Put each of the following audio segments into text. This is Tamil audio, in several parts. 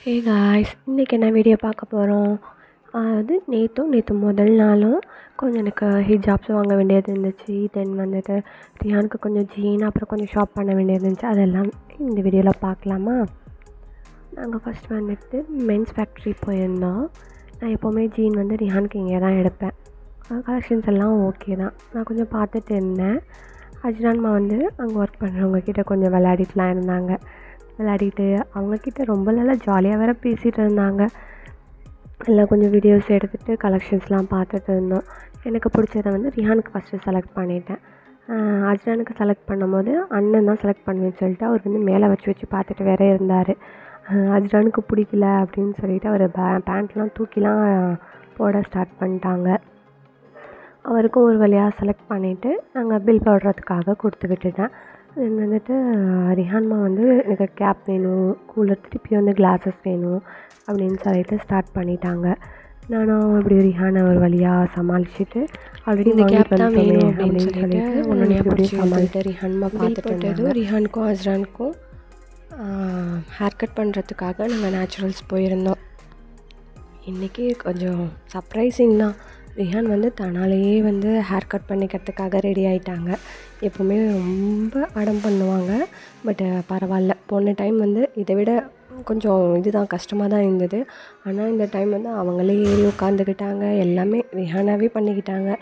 ஹே காய்ஸ், இன்றைக்கி என்ன வீடியோ பார்க்க போகிறோம்? அது நேற்று முதல் நாளும் கொஞ்சம் எனக்கு ஹிஜாப்ஸ் வாங்க வேண்டியது இருந்துச்சு. தென் வந்துட்டு ரியானுக்கு கொஞ்சம் ஜீன், அப்புறம் கொஞ்சம் ஷாப் பண்ண வேண்டியது இருந்துச்சு. அதெல்லாம் இந்த வீடியோவில் பார்க்கலாமா? நாங்கள் ஃபஸ்ட் வந்துட்டு மென்ஸ் ஃபேக்ட்ரி போயிருந்தோம். நான் எப்போவுமே ஜீன் வந்து ரியானுக்கு இங்கே தான் எடுப்பேன். கலெக்ஷன்ஸ் எல்லாம் ஓகே தான். நான் கொஞ்சம் பார்த்துட்டு இருந்தேன். அஜ்ரான்மா வந்து அங்கே ஒர்க் பண்ணுறவங்கக்கிட்ட கொஞ்சம் விளையாடிட்டுலாம் இருந்தாங்க. விளையாடிட்டு அவங்கக்கிட்ட ரொம்ப நல்லா ஜாலியாக வேறு பேசிகிட்டு இருந்தாங்க. எல்லாம் கொஞ்சம் வீடியோஸ் எடுத்துகிட்டு கலெக்ஷன்ஸ்லாம் பார்த்துட்டு இருந்தோம். எனக்கு பிடிச்சதை வந்து ரியானுக்கு ஃபஸ்ட்டு செலக்ட் பண்ணிட்டேன். அஜ்ரானுக்கு செலக்ட் பண்ணும்போது அண்ணன் தான் செலக்ட் பண்ணுவேன்னு சொல்லிட்டு அவர் வந்து மேலே வச்சு பார்த்துட்டு வேற இருந்தார். அஜ்ரானுக்கு பிடிக்கல அப்படின்னு சொல்லிட்டு அவர் பேண்ட்லாம் தூக்கிலாம் போட ஸ்டார்ட் பண்ணிட்டாங்க. அவருக்கும் ஒரு வழியாக செலக்ட் பண்ணிவிட்டு நாங்கள் பில் போடுறதுக்காக கொடுத்து விட்டுட்டேன். வந்துட்டு ரிஹான்மா வந்து எனக்கு கேப் வேணும், கூலர், திருப்பி வந்து கிளாஸஸ் வேணும் அப்படின்னு சொல்லிட்டு ஸ்டார்ட் பண்ணிட்டாங்க. நானும் இப்படி ரிஹானை ஒரு வழியாக சமாளிச்சுட்டு ஆல்ரெடி இந்த கேப் தான் வேணும் அப்படின்னு சொல்லிட்டு ஒன்று அப்படியே சமாளிட்டு ரிஹான்மா பார்த்துட்டு ரிஹானுக்கும் அஜ்ரானுக்கும் ஹேர் கட் பண்ணுறதுக்காக நாங்கள் நேச்சுரல்ஸ் போயிருந்தோம். இன்றைக்கி கொஞ்சம் சர்ப்ரைசிங் தான். ரிஹான் வந்து தன்னாலேயே வந்து ஹேர் கட் பண்ணிக்கிறதுக்காக ரெடி ஆகிட்டாங்க. எப்போவுமே ரொம்ப அடம் பண்ணுவாங்க, பட் பரவாயில்ல. போன டைம் வந்து இதை விட கொஞ்சம் இதுதான் கஷ்டமாக தான் இருந்தது. ஆனால் இந்த டைம் வந்து அவங்களே ஏறி உட்காந்துக்கிட்டாங்க, எல்லாமே ரிஹானாவே பண்ணிக்கிட்டாங்க.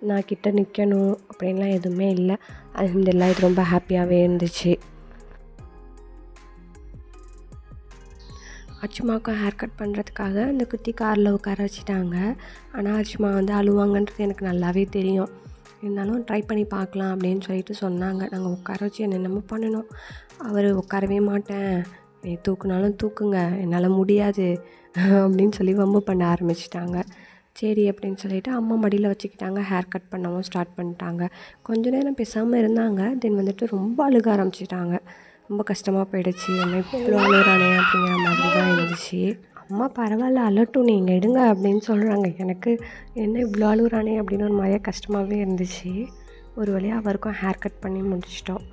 நான் கிட்ட நிற்கணும் அப்படின்லாம் எதுவுமே இல்லை. அல்ஹம்துலில்லாஹ், இது ரொம்ப ஹாப்பியாகவே இருந்துச்சு. அச்சுமாவுக்கும் ஹேர் கட் பண்ணுறதுக்காக அந்த குட்டி காரில் உட்கார வச்சுட்டாங்க. ஆனால் அச்சுமா வந்து அழுவாங்கன்றது எனக்கு நல்லாவே தெரியும். இருந்தாலும் ட்ரை பண்ணி பார்க்கலாம் அப்படின்னு சொல்லிட்டு சொன்னாங்க. நாங்கள் உட்கார வச்சு என்னென்னமோ பண்ணணும். அவர் உட்காரவே மாட்டேன், நீ தூக்குனாலும் தூக்குங்க, என்னால் முடியாது அப்படின்னு சொல்லி வம்பு பண்ண ஆரம்பிச்சிட்டாங்க. சரி அப்படின்னு சொல்லிவிட்டு அம்மா மடியில் வச்சுக்கிட்டாங்க. ஹேர் கட் பண்ணவும் ஸ்டார்ட் பண்ணிட்டாங்க. கொஞ்ச நேரம் பேசாமல் இருந்தாங்க. தென் வந்துட்டு ரொம்ப அழுக ஆரம்பிச்சிட்டாங்க. ரொம்ப கஷ்டமாக போயிடுச்சு. என்ன இவ்வளோ அழுகிறானே அப்படிங்கிற மாதிரி தான் இருந்துச்சு. அம்மா பரவாயில்ல, அழட்டும், நீங்கள் எடுங்க அப்படின்னு சொல்கிறாங்க. எனக்கு என்ன இவ்வளோ அழுகிறானே அப்படின்னு ஒரு மாதிரியாக கஷ்டமாகவே இருந்துச்சு. ஒரு வழியாக அவருக்கும் ஹேர் கட் பண்ணி முடிச்சிட்டோம்.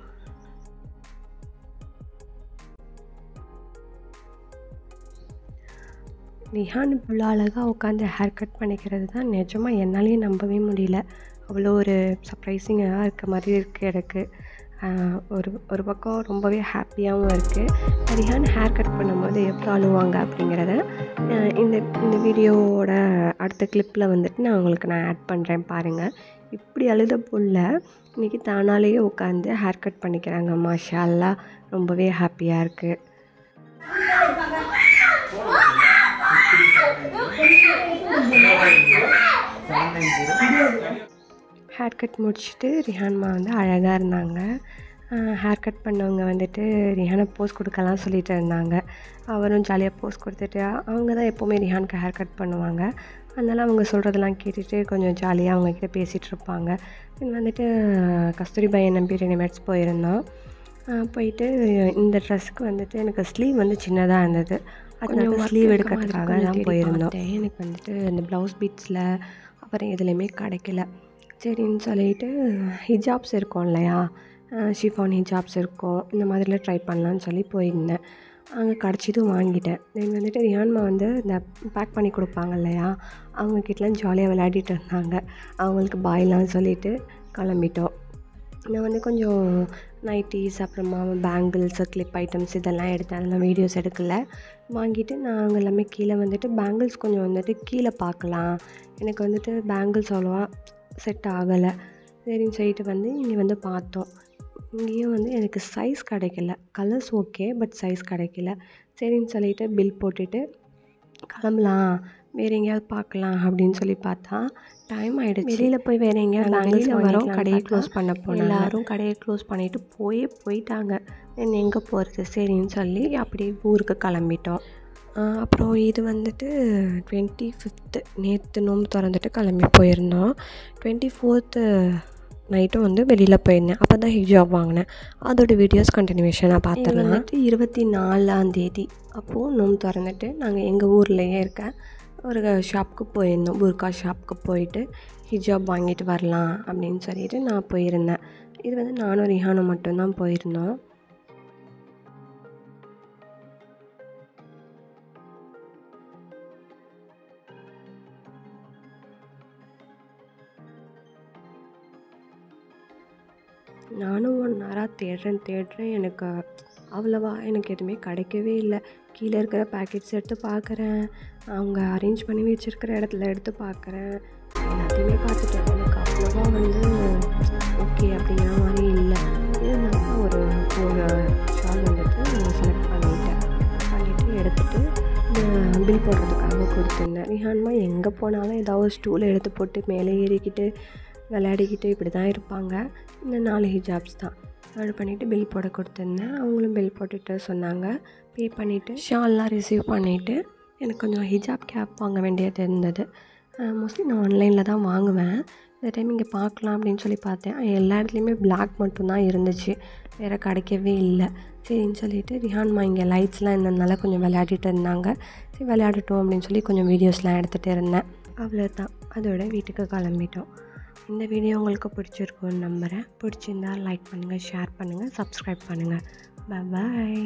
ரிஹான் இவ்வளோ அழகாக உட்காந்து ஹேர் கட் பண்ணிக்கிறது தான் நிஜமாக என்னாலேயே நம்பவே முடியல. அவ்வளோ ஒரு சர்ப்ரைசிங்காக இருக்க மாதிரி இருக்குது எனக்கு. ஒரு பக்கம் ரொம்பவே ஹாப்பியாகவும் இருக்குது. ரிஹான் ஹேர் கட் பண்ணும்போது எவ்வளோ அழுவாங்க அப்படிங்கிறத இந்த வீடியோவோட அடுத்த கிளிப்பில் வந்துட்டு நான் உங்களுக்கு ஆட் பண்ணுறேன், பாருங்கள். இப்படி அழுத புள்ள இன்றைக்கி தானாலேயே உட்காந்து ஹேர் கட் பண்ணிக்கிறாங்க. மாஷா அல்லாஹ், ரொம்பவே ஹாப்பியாக இருக்குது. ஹேர் கட் முடிச்சுட்டு ரிஹான்மா வந்து அழகாக இருந்தாங்க. ஹேர் கட் பண்ணவங்க வந்துட்டு ரிஹானை போஸ் கொடுக்கலாம் சொல்லிட்டு இருந்தாங்க. அவரும் ஜாலியாக போஸ் கொடுத்துட்டு, அவங்க தான் எப்போவுமே ரிஹானுக்கு ஹேர் கட் பண்ணுவாங்க. அதனால் அவங்க சொல்கிறதெல்லாம் கேட்டுட்டு கொஞ்சம் ஜாலியாக அவங்கக்கிட்ட பேசிகிட்டு இருப்பாங்க. தென் வந்துட்டு கஸ்தூரிபாய் நம்பி ரெடிமேட்ஸ் போயிருந்தோம். போயிட்டு இந்த ட்ரெஸ்ஸுக்கு வந்துட்டு எனக்கு ஸ்லீவ் வந்து சின்னதாக இருந்தது. அதனால ஸ்லீவ் எடுக்கிறதுக்காக தான் போயிருந்தோம். எனக்கு வந்துட்டு இந்த ப்ளவுஸ் பீட்ஸில் அப்புறம் எதுலேயுமே கிடைக்கல. சரின்னு சொல்லிட்டு ஹிஜாப்ஸ் இருக்கும் இல்லையா, ஷிஃபான் ஹிஜாப்ஸ் இருக்கும், இந்த மாதிரிலாம் ட்ரை பண்ணலான்னு சொல்லி போயிருந்தேன். அங்கே கிடச்சிதும் வாங்கிட்டேன். தென் வந்துட்டு ரியான்மா வந்து இந்த பேக் பண்ணி கொடுப்பாங்க இல்லையா, அவங்கக்கிட்டலாம் ஜாலியாக விளையாடிட்டு இருந்தாங்க. அவங்களுக்கு பாய்லாம் சொல்லிவிட்டு கிளம்பிட்டோம். நான் வந்து கொஞ்சம் நைட்டிஸ், அப்புறமா பேங்கிள்ஸு, கிளிப் ஐட்டம்ஸ் இதெல்லாம் எடுத்தேன். அதெல்லாம் வீடியோஸ் எடுக்கலை. வாங்கிட்டு நாங்கள் எல்லாமே கீழே வந்துட்டு பேங்கிள்ஸ் கொஞ்சம் வந்துட்டு கீழே பார்க்கலாம். எனக்கு வந்துட்டு பேங்கிள்ஸ் அவ்வளோவா செட் ஆகலை. சரின்னு சொல்லிட்டு வந்து இங்கே வந்து பார்த்தோம். இங்கேயும் வந்து எனக்கு சைஸ் கிடைக்கல. கலர்ஸ் ஓகே, பட் சைஸ் கிடைக்கல. சரின்னு சொல்லிட்டு பில் போட்டுட்டு கிளம்பலாம், வேறு எங்கேயாவது பார்க்கலாம் அப்படின்னு சொல்லி பார்த்தா டைம் ஆகிடுச்சு. வெளியில் போய் வேறு எங்கேயாவது பேங்கிள்ஸ் வரோம், கடையை க்ளோஸ் பண்ண போனோம். எல்லோரும் கடையை க்ளோஸ் பண்ணிவிட்டு போயிட்டாங்க. எங்கே போகிறது சரின்னு சொல்லி அப்படியே ஊருக்கு கிளம்பிட்டோம். அப்புறம் இது வந்துட்டு 25th நேற்று நோம்பு திறந்துட்டு கிளம்பி போயிருந்தோம். 24th நைட்டும் வந்து வெளியில் போயிருந்தேன். அப்போ தான் ஹிஜாப் வாங்கினேன். அதோட வீடியோஸ் கண்டினியூஷனாக பார்த்துடலாம். வந்துட்டு 24ஆம் அப்போது நோம்பு திறந்துட்டு நாங்கள் எங்கள் ஊர்லேயே இருக்க ஒரு ஷாப்புக்கு போயிருந்தோம். புர்கா ஷாப்புக்கு போயிட்டு ஹிஜாப் வாங்கிட்டு வரலாம் அப்படின்னு சொல்லிட்டு நான் போயிருந்தேன். இது வந்து நானும் ரிஹானும் மட்டும்தான் போயிருந்தோம். நானும் 1 ஹாராக தேடுறேன். எனக்கு எதுவுமே கிடைக்கவே இல்லை. கீழே இருக்கிற பேக்கெட்ஸ் எடுத்து பார்க்குறேன், அவங்க அரேஞ்ச் பண்ணி வச்சுருக்கிற இடத்துல எடுத்து பார்க்குறேன். எல்லாத்தையுமே பார்த்துட்டேன். எனக்கு அவ்வளோவா ஓகே அப்படிங்கிற மாதிரி இல்லை. இதனால ஒரு 4 ஷால் செலக்ட் பண்ணிவிட்டு எடுத்துகிட்டு பில் போடுறதுக்காக கொடுத்துருந்தேன். ரிஹான்மா எங்கே போனாலும் ஏதாவது ஒரு ஸ்டூலை எடுத்து போட்டு மேலே ஏறிக்கிட்டு விளையாடிக்கிட்டு இப்படி தான் இருப்பாங்க. இந்த 4 ஹிஜாப்ஸ் தான் ஆர்டர் பண்ணிவிட்டு பில் போட கொடுத்துருந்தேன். அவங்களும் பில் போட்டுட்டு சொன்னாங்க. பே பண்ணிவிட்டு ஷால்லாம் ரிசீவ் பண்ணிவிட்டு எனக்கு கொஞ்சம் ஹிஜாப் கேப் வாங்க வேண்டியது இருந்தது. மோஸ்ட்லி நான் ஆன்லைனில் தான் வாங்குவேன். இந்த டைம் இங்கே பார்க்கலாம் அப்படின்னு சொல்லி பார்த்தேன். எல்லா இடத்துலையுமே பிளாக் மட்டும்தான் இருந்துச்சு, வேறு கிடைக்கவே இல்லை. சரின்னு சொல்லிவிட்டு ரிஹான்மா இங்கே லைட்ஸ்லாம் இருந்ததுனால கொஞ்சம் விளையாடிட்டு இருந்தாங்க. சரி விளையாடட்டும் அப்படின்னு சொல்லி கொஞ்சம் வீடியோஸ்லாம் எடுத்துகிட்டு இருந்தேன். அவ்வளோதான், அதோட வீட்டுக்கு கிளம்பிட்டோம். இந்த வீடியோ உங்களுக்கு பிடிச்சிருக்குன்னு நம்புகிறேன். பிடிச்சிருந்தால் லைக் பண்ணுங்கள், ஷேர் பண்ணுங்கள், சப்ஸ்கிரைப் பண்ணுங்கள். பாய்.